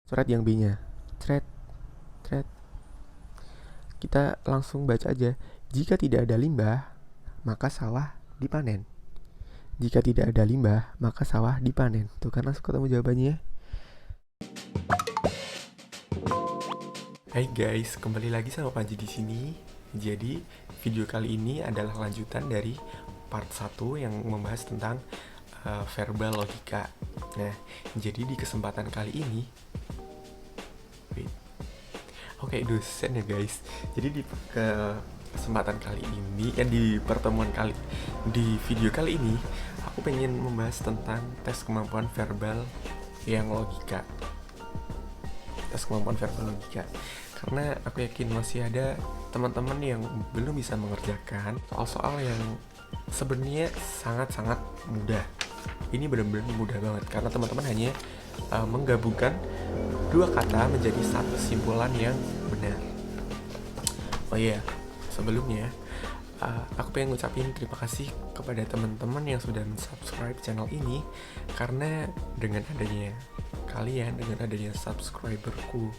Surat yang B-nya. Thread, thread. Kita langsung baca aja. Jika tidak ada limbah, maka sawah dipanen. Jika tidak ada limbah, maka sawah dipanen. Tuh kan langsung ketemu jawabannya. Hai guys, kembali lagi sama Panji di sini. Jadi, video kali ini adalah lanjutan dari part 1 yang membahas tentang verbal logika. Nah, jadi di kesempatan kali ini Oke, dosen ya guys. Jadi di kesempatan kali ini, di video kali ini, aku pengen membahas tentang tes kemampuan verbal yang logika. Tes kemampuan verbal logika. Karena aku yakin masih ada teman-teman yang belum bisa mengerjakan soal-soal yang sebenarnya sangat-sangat mudah. Ini benar-benar mudah banget karena teman-teman hanya menggabungkan dua kata menjadi satu kesimpulan yang benar. Oh iya, sebelumnya aku pengen ngucapin terima kasih kepada teman-teman yang sudah subscribe channel ini. Karena dengan adanya kalian, dengan adanya subscriberku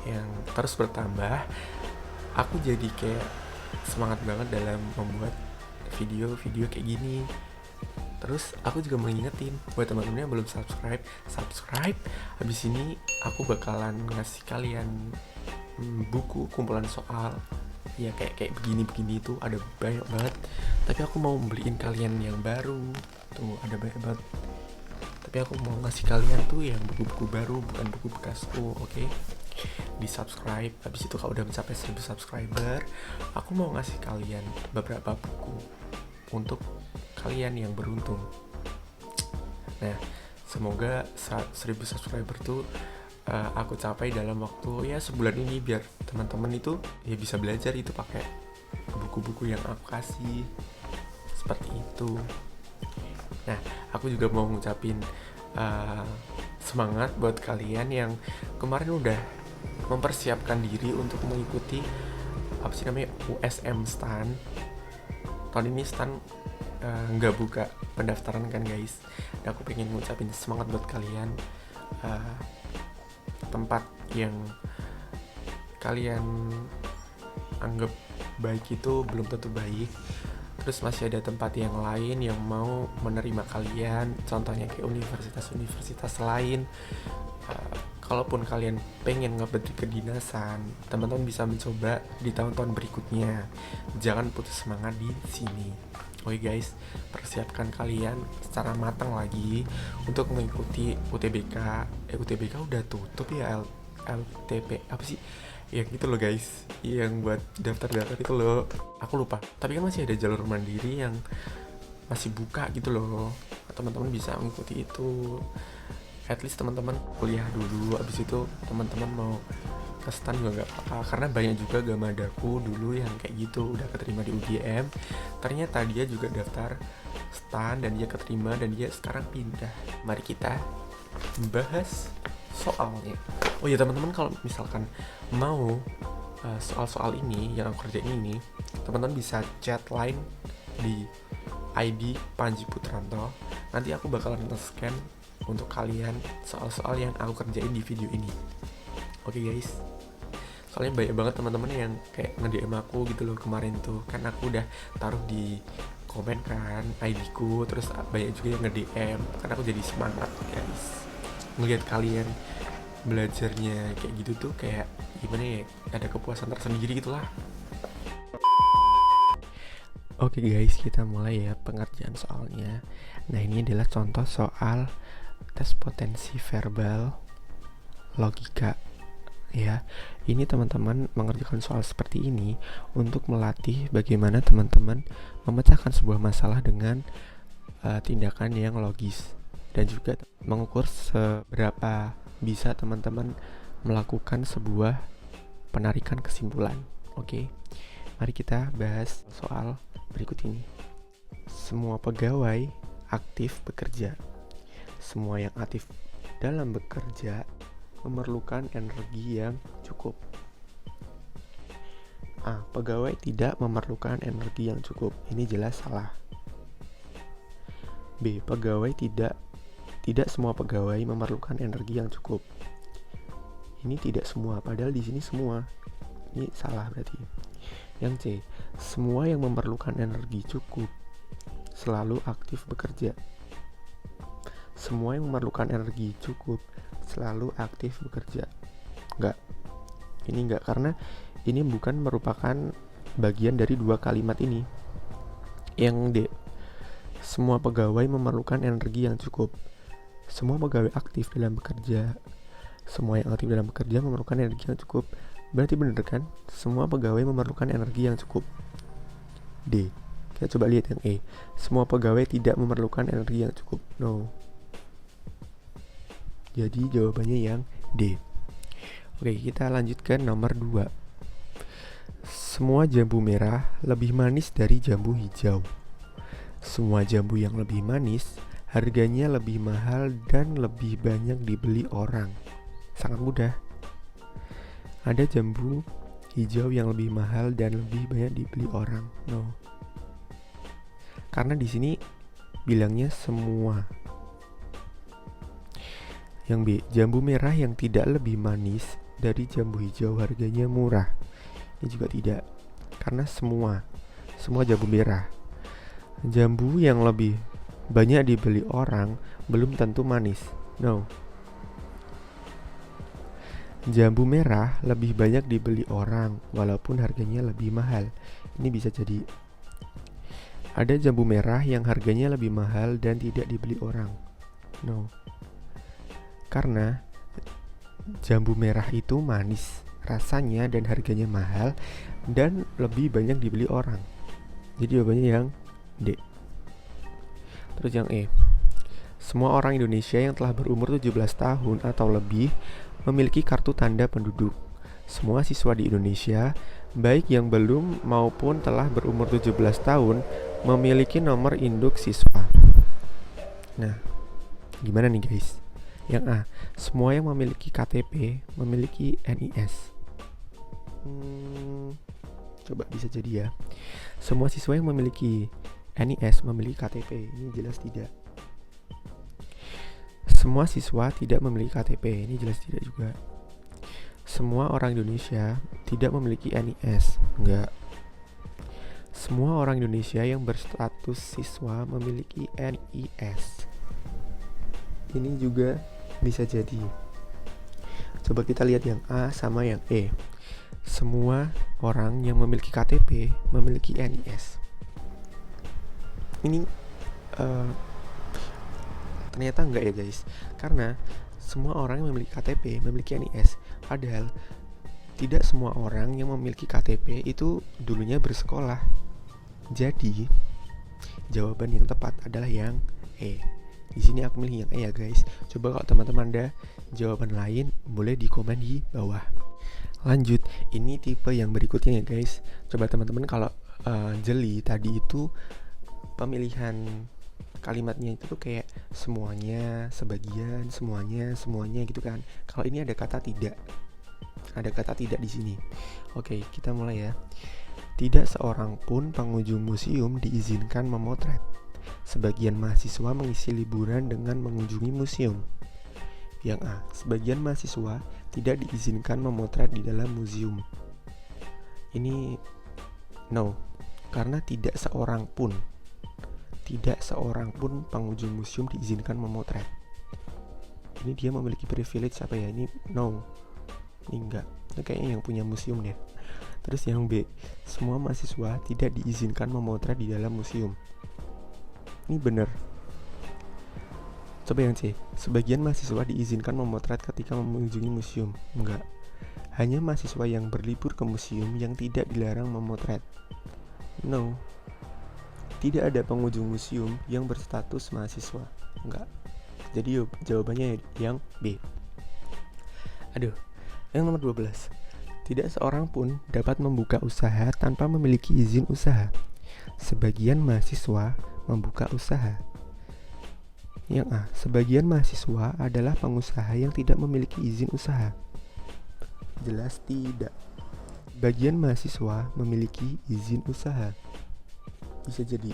yang terus bertambah, aku jadi kayak semangat banget dalam membuat video-video kayak gini. Terus aku juga mau ngingetin buat teman-teman yang belum subscribe. Habis ini aku bakalan ngasih kalian buku kumpulan soal. Ya kayak begini itu ada banyak banget. Tapi aku mau beliin kalian yang baru. Tuh ada banyak banget. Tapi aku mau ngasih kalian tuh yang buku-buku baru, bukan buku bekasku, oke? Di subscribe. Habis itu kalau udah mencapai 1000 subscriber, aku mau ngasih kalian beberapa buku untuk kalian yang beruntung. Nah, semoga 1000 subscriber tuh aku capai dalam waktu ya sebulan ini, biar teman-teman itu ya bisa belajar itu pakai buku-buku yang aku kasih seperti itu. Nah, aku juga mau ngucapin semangat buat kalian yang kemarin udah mempersiapkan diri untuk mengikuti USM STAN. Tahun ini STAN nggak buka pendaftaran kan guys. Dan aku pengen ngucapin semangat buat kalian. Tempat yang kalian anggap baik itu belum tentu baik. Terus masih ada tempat yang lain yang mau menerima kalian, contohnya kayak universitas-universitas lain. Kalaupun kalian pengen ngebet di kedinasan, teman-teman bisa mencoba di tahun-tahun berikutnya. Jangan putus semangat di sini. Oke guys, persiapkan kalian secara matang lagi untuk mengikuti UTBK. UTBK udah tutup ya, LTP apa sih? Ya gitu loh guys, yang buat daftar-daftar itu loh. Aku lupa. Tapi kan masih ada jalur mandiri yang masih buka gitu loh. Teman-teman bisa mengikuti itu. At least teman-teman kuliah dulu, abis itu teman-teman mau ke STAN juga gak apa-apa. Karena banyak juga gamadaku dulu yang kayak gitu, udah keterima di UGM, ternyata dia juga daftar STAN dan dia keterima dan dia sekarang pindah. Mari kita bahas soalnya. Oh ya teman-teman, kalau misalkan mau soal-soal ini yang aku kerjain ini, teman-teman bisa chat line di ID Panji Putranto. Nanti aku bakalan nge-scan untuk kalian soal-soal yang aku kerjain di video ini. Oke guys, soalnya banyak banget teman-teman yang kayak nge-DM aku gitu loh kemarin tuh. Kan aku udah taruh di komen kan ID ku, terus banyak juga yang nge-DM. Kan aku jadi semangat guys ngelihat kalian belajarnya kayak gitu tuh, kayak gimana ya, ada kepuasan tersendiri gitulah. Oke guys, kita mulai ya pengerjaan soalnya. Nah, ini adalah contoh soal tes potensi verbal logika ya. Ini teman-teman mengerjakan soal seperti ini untuk melatih bagaimana teman-teman memecahkan sebuah masalah dengan tindakan yang logis, dan juga mengukur seberapa bisa teman-teman melakukan sebuah penarikan kesimpulan. Oke, mari kita bahas soal berikut ini. Semua pegawai aktif bekerja. Semua yang aktif dalam bekerja memerlukan energi yang cukup. Pegawai tidak memerlukan energi yang cukup. Ini jelas salah. B. Tidak semua pegawai memerlukan energi yang cukup. Ini tidak semua, padahal di sini semua. Ini salah berarti. Yang C, semua yang memerlukan energi cukup selalu aktif bekerja. Semua yang memerlukan energi cukup selalu aktif bekerja. Enggak. Ini enggak, karena ini bukan merupakan bagian dari dua kalimat ini. Yang D, semua pegawai memerlukan energi yang cukup. Semua pegawai aktif dalam bekerja. Semua yang aktif dalam bekerja memerlukan energi yang cukup. Berarti benar kan? Semua pegawai memerlukan energi yang cukup. D. Kita coba lihat yang E. Semua pegawai tidak memerlukan energi yang cukup. No. Jadi jawabannya yang D. Oke, kita lanjutkan nomor 2. Semua jambu merah lebih manis dari jambu hijau. Semua jambu yang lebih manis harganya lebih mahal dan lebih banyak dibeli orang. Sangat mudah. Ada jambu hijau yang lebih mahal dan lebih banyak dibeli orang. No. Karena di sini bilangnya semua. Yang B, jambu merah yang tidak lebih manis dari jambu hijau harganya murah. Ini juga tidak. Karena semua jambu merah. Jambu yang lebih banyak dibeli orang belum tentu manis. No. Jambu merah lebih banyak dibeli orang walaupun harganya lebih mahal. Ini bisa jadi. Ada jambu merah yang harganya lebih mahal dan tidak dibeli orang. No. Karena jambu merah itu manis rasanya dan harganya mahal dan lebih banyak dibeli orang. Jadi jawabannya yang D. Terus yang E. Semua orang Indonesia yang telah berumur 17 tahun atau lebih memiliki kartu tanda penduduk. Semua siswa di Indonesia, baik yang belum maupun telah berumur 17 tahun, memiliki nomor induk siswa. Nah, gimana nih guys? Yang A, semua yang memiliki KTP memiliki NIS. Coba bisa jadi ya. Semua siswa yang memiliki NIS memiliki KTP. Ini jelas tidak. Semua siswa tidak memiliki KTP. Ini jelas tidak juga. Semua orang Indonesia tidak memiliki NIS. Enggak. Semua orang Indonesia yang berstatus siswa memiliki NIS. Ini juga bisa jadi. Coba kita lihat yang A sama yang E. Semua orang yang memiliki KTP memiliki NIS. Ini ternyata enggak ya guys. Karena semua orang yang memiliki KTP memiliki NIS. Padahal tidak semua orang yang memiliki KTP itu dulunya bersekolah. Jadi jawaban yang tepat adalah yang E. Di sini aku milih yang E ya guys. Coba kalau teman-teman ada jawaban lain boleh di komen di bawah. Lanjut, ini tipe yang berikutnya ya guys. Coba teman-teman kalau jeli tadi itu pemilihan kalimatnya itu tuh kayak semuanya, sebagian, semuanya gitu kan. Kalau ini ada kata tidak. Ada kata tidak di sini. Oke, kita mulai ya. Tidak seorang pun pengunjung museum diizinkan memotret. Sebagian mahasiswa mengisi liburan dengan mengunjungi museum. Yang A, sebagian mahasiswa tidak diizinkan memotret di dalam museum. Ini no, karena tidak seorang pun pengunjung museum diizinkan memotret. Ini dia memiliki privilege apa ya? Ini no. Ini enggak. Ini kayaknya yang punya museum deh. Terus yang B, semua mahasiswa tidak diizinkan memotret di dalam museum. Ini benar. Coba yang C, sebagian mahasiswa diizinkan memotret ketika mengunjungi museum. Enggak. Hanya mahasiswa yang berlibur ke museum yang tidak dilarang memotret. No. Tidak ada pengunjung museum yang berstatus mahasiswa. Enggak. Jadi jawabannya yang B. Aduh. Yang nomor 12. Tidak seorang pun dapat membuka usaha tanpa memiliki izin usaha. Sebagian mahasiswa membuka usaha. Yang A, sebagian mahasiswa adalah pengusaha yang tidak memiliki izin usaha. Jelas tidak. Bagian mahasiswa memiliki izin usaha. Bisa jadi.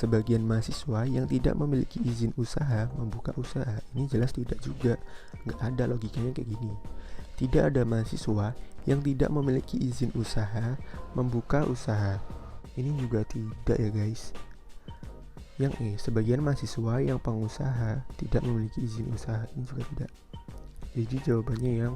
sebagian mahasiswa yang tidak memiliki izin usaha membuka usaha. Ini jelas tidak juga, nggak ada logikanya kayak gini. Tidak ada mahasiswa yang tidak memiliki izin usaha membuka usaha. Ini juga tidak ya guys. Yang E, sebagian mahasiswa yang pengusaha tidak memiliki izin usaha. Ini juga tidak. Jadi jawabannya yang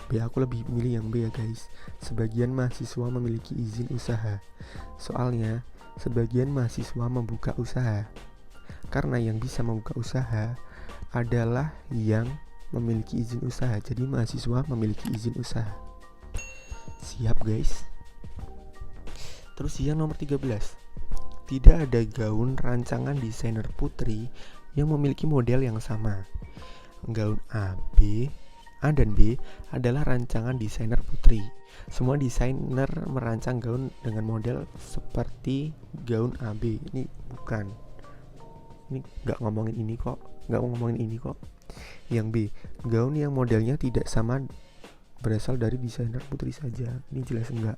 B. Aku lebih milih yang B ya guys. Sebagian mahasiswa memiliki izin usaha. Soalnya sebagian mahasiswa membuka usaha. Karena yang bisa membuka usaha adalah yang memiliki izin usaha. Jadi mahasiswa memiliki izin usaha. Siap guys. Terus yang nomor 13. Tidak ada gaun rancangan desainer putri yang memiliki model yang sama. Gaun A dan B adalah rancangan desainer putri. Semua desainer merancang gaun dengan model seperti gaun AB. Ini bukan. Ini nggak ngomongin ini kok. Yang B, gaun yang modelnya tidak sama berasal dari desainer putri saja. Ini jelas enggak.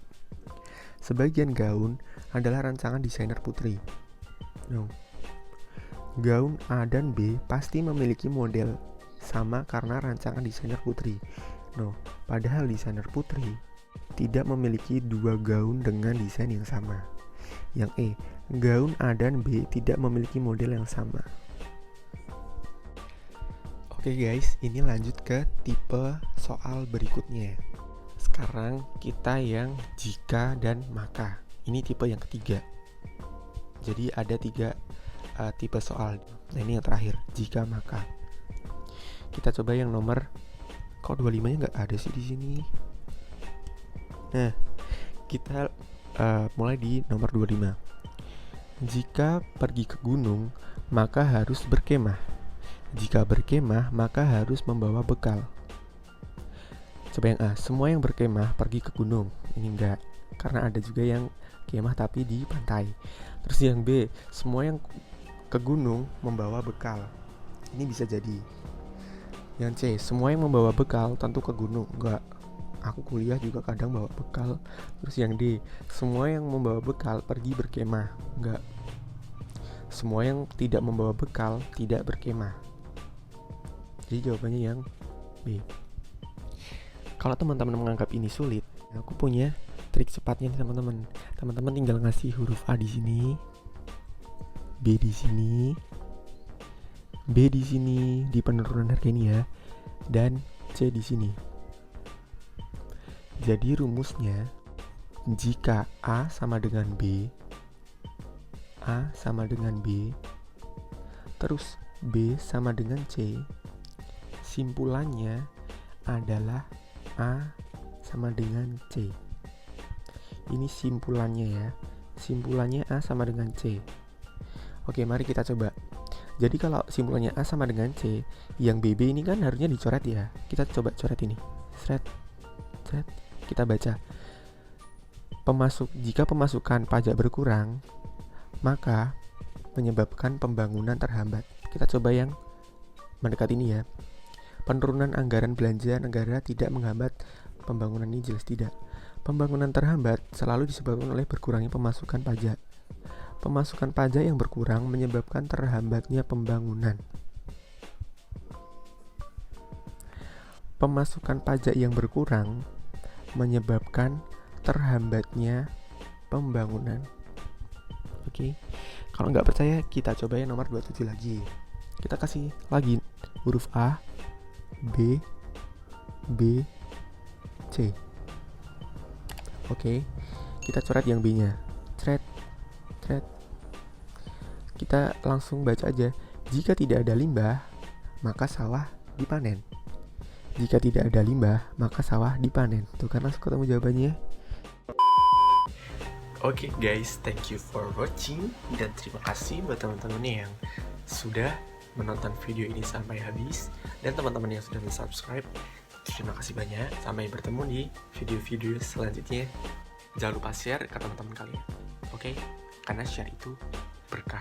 Sebagian gaun adalah rancangan desainer putri. No. Gaun A dan B pasti memiliki model sama karena rancangan desainer putri. No, padahal desainer putri tidak memiliki dua gaun dengan desain yang sama. Yang E, gaun A dan B tidak memiliki model yang sama. Oke guys, ini lanjut ke tipe soal berikutnya. Sekarang kita yang jika dan maka. Ini tipe yang ketiga. Jadi ada 3 tipe soal. Nah ini yang terakhir, jika maka. Kita coba yang nomor, kok 25-nya nggak ada sih di sini. Nah, kita mulai di nomor 25. Jika pergi ke gunung, maka harus berkemah. Jika berkemah, maka harus membawa bekal. Coba yang A, semua yang berkemah pergi ke gunung. Ini enggak, karena ada juga yang kemah tapi di pantai. Terus yang B, semua yang ke gunung membawa bekal. Ini bisa jadi. Yang C, semua yang membawa bekal tentu ke gunung. Enggak, aku kuliah juga kadang bawa bekal. Terus yang D, semua yang membawa bekal pergi berkemah. Enggak, semua yang tidak membawa bekal tidak berkemah. Jadi jawabannya yang B. Kalau teman-teman menganggap ini sulit, aku punya trik cepatnya nih teman-teman. Teman-teman tinggal ngasih huruf A di sini, B di sini, B di sini di penurunan harga ini ya, dan C di sini. Jadi rumusnya, jika A sama dengan B, A sama dengan B, terus B sama dengan C, simpulannya adalah A sama dengan C. Ini simpulannya ya. Simpulannya A sama dengan C. Oke, mari kita coba. Jadi kalau simpulannya A sama dengan C, yang BB ini kan harusnya dicoret ya. Kita coba coret ini. Sret. Kita baca. Jika pemasukan pajak berkurang, maka menyebabkan pembangunan terhambat. Kita coba yang mendekat ini ya. Penurunan anggaran belanja negara tidak menghambat pembangunan, ini jelas tidak. Pembangunan terhambat selalu disebabkan oleh berkurangnya pemasukan pajak. Pemasukan pajak yang berkurang menyebabkan terhambatnya pembangunan. Pemasukan pajak yang berkurang menyebabkan terhambatnya pembangunan. Oke. Kalau nggak percaya, kita coba yang nomor 27 lagi. Kita kasih lagi huruf A, B, C. Oke, kita coret yang B-nya. Cret. Kita langsung baca aja. Jika tidak ada limbah, maka sawah dipanen. Jika tidak ada limbah, maka sawah dipanen. Tuh kan langsung ketemu jawabannya. Oke guys, thank you for watching. Dan terima kasih buat teman-teman yang sudah menonton video ini sampai habis. Dan teman-teman yang sudah subscribe, terima kasih banyak. Sampai bertemu di video-video selanjutnya. Jangan lupa share ke teman-teman kalian. Oke? Karena share itu berkah.